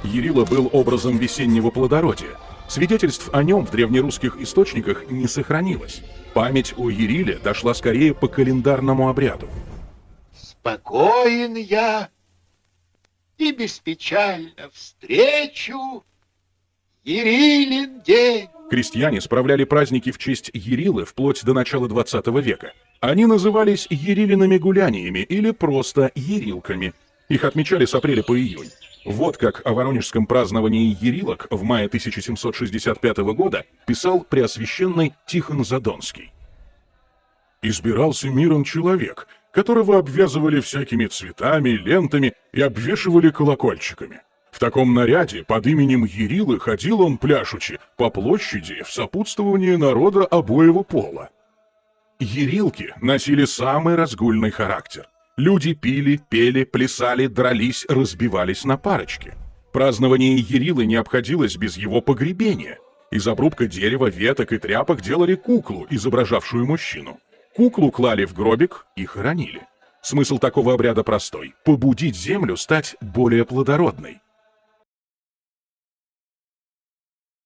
Ярила был образом весеннего плодородия. Свидетельств о нем в древнерусских источниках не сохранилось. Память о Яриле дошла скорее по календарному обряду. Спокоен я и беспечально встречу Ярилин день. Крестьяне справляли праздники в честь Ярилы вплоть до начала 20 века. Они назывались Ярилиными гуляниями или просто Ярилками. Их отмечали с апреля по июнь. Вот как о воронежском праздновании Ярилок в мае 1765 года писал преосвященный Тихон Задонский. «Избирался миром человек, которого обвязывали всякими цветами, лентами и обвешивали колокольчиками. В таком наряде под именем Ярилы ходил он пляшучи по площади в сопутствовании народа обоего пола. Ярилки носили самый разгульный характер. Люди пили, пели, плясали, дрались, разбивались на парочки. Празднование Ярилы не обходилось без его погребения. Из обрубка дерева, веток и тряпок делали куклу, изображавшую мужчину. Куклу клали в гробик и хоронили. Смысл такого обряда простой – побудить землю стать более плодородной.